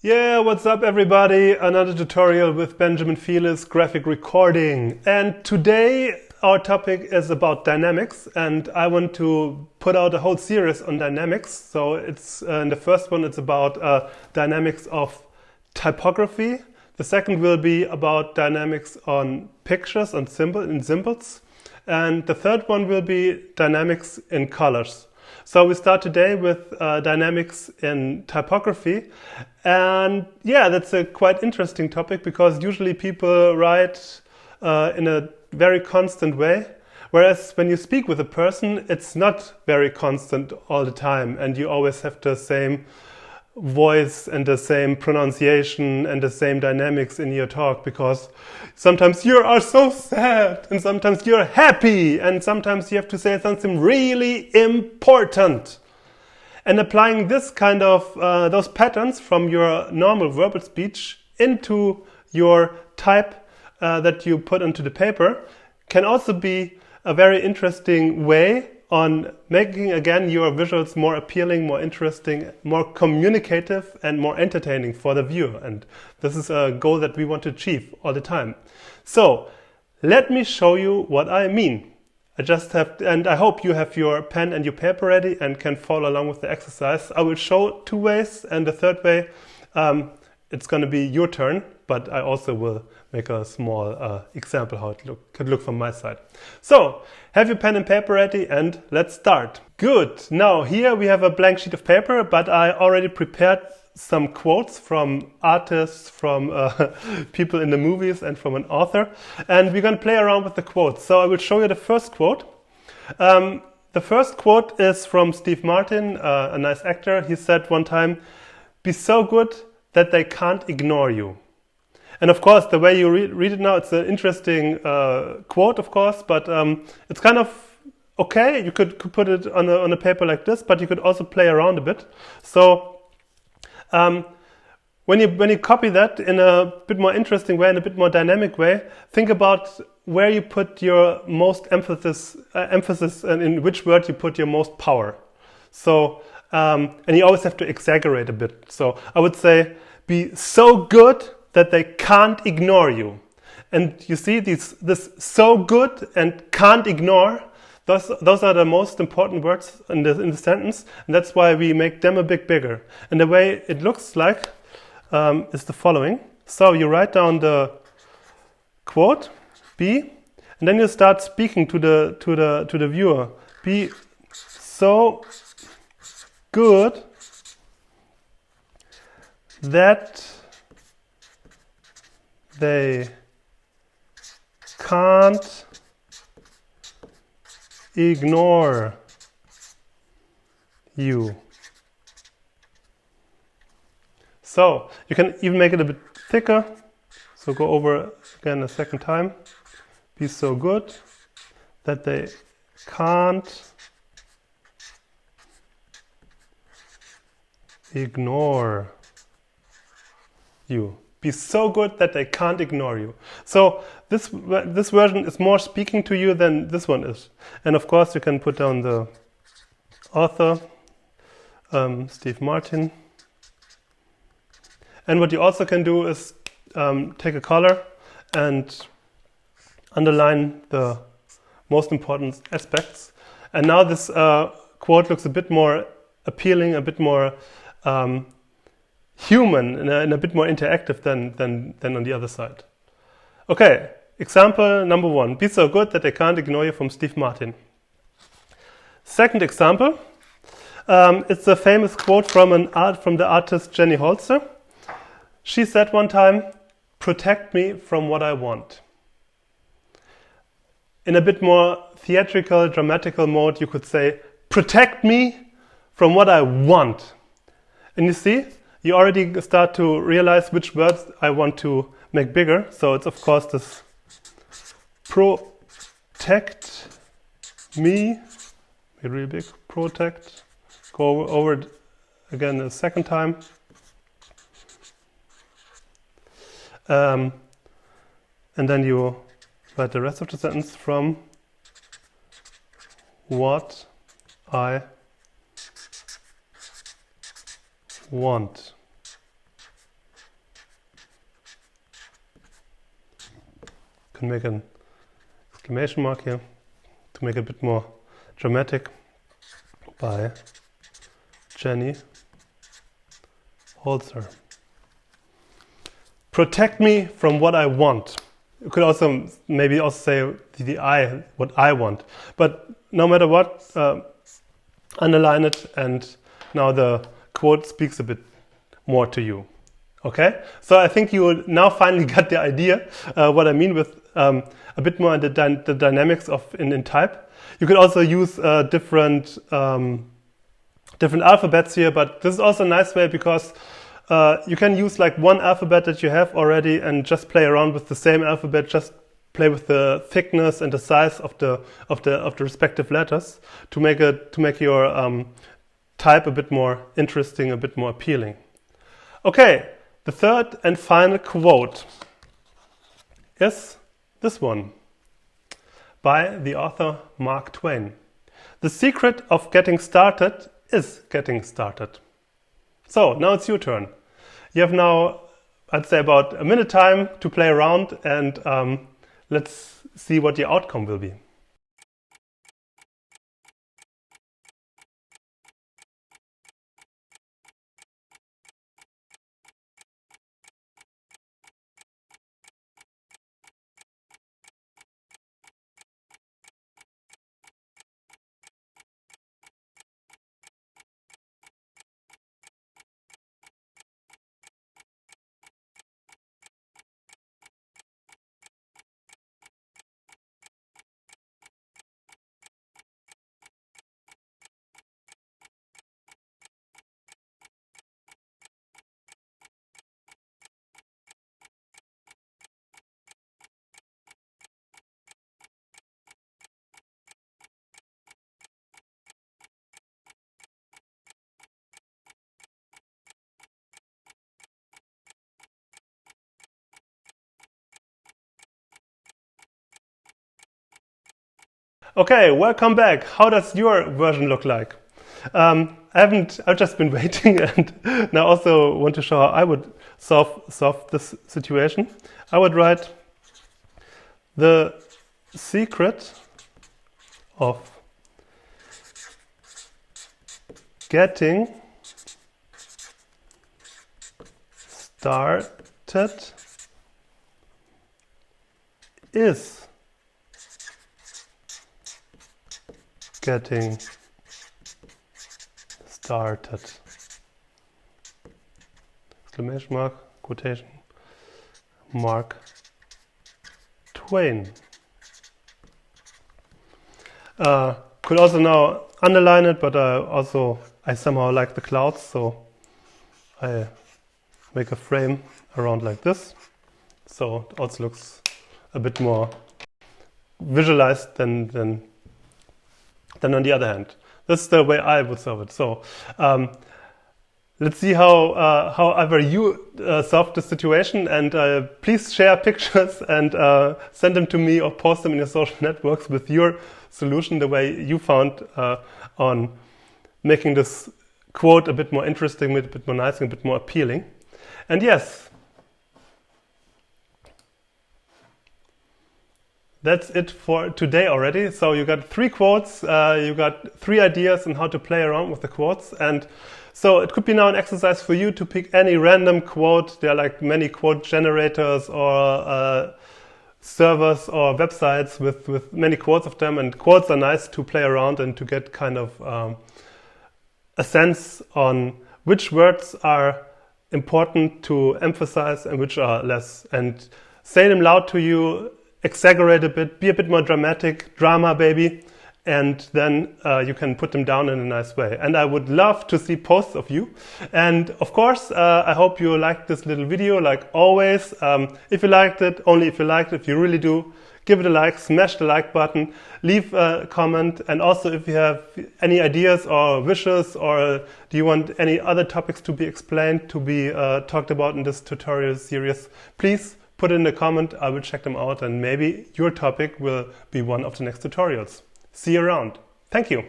Yeah, what's up everybody? Another tutorial with Benjamin Felis graphic recording. And today our topic is about dynamics, and I want to put out a whole series on dynamics. So it's in the first one it's about dynamics of typography. The second will be about dynamics on pictures and symbols. And the third one will be dynamics in colors. So we start today with dynamics in typography. And yeah, that's a quite interesting topic because usually people write in a very constant way. Whereas when you speak with a person, it's not very constant all the time. And you always have the same voice and the same pronunciation and the same dynamics in your talk, because sometimes you are so sad and sometimes you're happy and sometimes you have to say something really important. And applying this kind of those patterns from your normal verbal speech into your type that you put into the paper can also be a very interesting way on making, again, your visuals more appealing, more interesting, more communicative, and more entertaining for the viewer. And this is a goal that we want to achieve all the time. So let me show you what I mean. And I hope you have your pen and your paper ready and can follow along with the exercise. I will show two ways, and the third way, it's going to be your turn, but I also will make a small example how it could look from my side. So, have your pen and paper ready and let's start. Good. Now, here we have a blank sheet of paper, but I already prepared some quotes from artists, from people in the movies, and from an author. And we're going to play around with the quotes. So I will show you the first quote. The first quote is from Steve Martin, a nice actor. He said one time, "Be so good that they can't ignore you." And of course, the way you read it now, it's an interesting quote, of course, but it's kind of okay. You could put it on a paper like this, but you could also play around a bit. So when you copy that in a bit more interesting way, in a bit more dynamic way, think about where you put your most emphasis and in which word you put your most power. So, and you always have to exaggerate a bit. So I would say, be so good that they can't ignore you. And you see this so good and can't ignore, those are the most important words in the sentence, and that's why we make them a bit bigger. And the way it looks like is the following. So you write down the quote, be, and then you start speaking to the viewer. Be so good that they can't ignore you. So you can even make it a bit thicker. So go over again a second time. Be so good that they can't ignore you. Be so good that they can't ignore you. So this version is more speaking to you than this one is. And of course you can put down the author, Steve Martin. And what you also can do is take a color and underline the most important aspects. And now this quote looks a bit more appealing, a bit more human, and a bit more interactive than on the other side. Okay, example number one. Be so good that they can't ignore you, from Steve Martin. Second example. It's a famous quote from the artist Jenny Holzer. She said one time, "Protect me from what I want." In a bit more theatrical, dramatical mode, you could say, "Protect me from what I want." And you see, you already start to realize which words I want to make bigger. So it's of course this protect me, really big, protect. Go over it again a second time. And then you write the rest of the sentence, from what I want. can make an exclamation mark here to make it a bit more dramatic. By Jenny Holzer. Protect me from what I want. You could also maybe also say what I want. But no matter what, underline it, and now the quote speaks a bit more to you. Okay? So I think you now finally got the idea what I mean with a bit more the dynamics of in type. You could also use different alphabets here, but this is also a nice way because you can use like one alphabet that you have already and just play around with the same alphabet, just play with the thickness and the size of the respective letters to make your type a bit more interesting, a bit more appealing. Okay, the third and final quote is this one by the author Mark Twain. The secret of getting started is getting started. So now it's your turn. You have now, I'd say, about a minute time to play around, and let's see what your outcome will be. Okay, welcome back. How does your version look like? I've just been waiting and now also want to show how I would solve this situation. I would write the secret of getting started is getting started. Exclamation mark, quotation mark, Twain. Could also now underline it, but I somehow like the clouds, so I make a frame around like this. So it also looks a bit more visualized than on the other hand. This is the way I would solve it. So let's see however you solve the situation, and please share pictures and send them to me or post them in your social networks with your solution, the way you found on making this quote a bit more interesting, a bit more nice, and a bit more appealing. And yes, that's it for today already. So you got 3 quotes, you got 3 ideas on how to play around with the quotes. And so it could be now an exercise for you to pick any random quote. There are like many quote generators or servers or websites with many quotes of them. And quotes are nice to play around and to get kind of a sense on which words are important to emphasize and which are less. And say them loud to you. Exaggerate a bit, be a bit more dramatic, drama baby, and then you can put them down in a nice way. And I would love to see posts of you. And of course, I hope you liked this little video, like always. If you liked it, only if you liked it, if you really do, give it a like, smash the like button, leave a comment. And also if you have any ideas or wishes, or do you want any other topics to be explained, to be talked about in this tutorial series, please put in a comment. I will check them out, and maybe your topic will be one of the next tutorials. See you around. Thank you.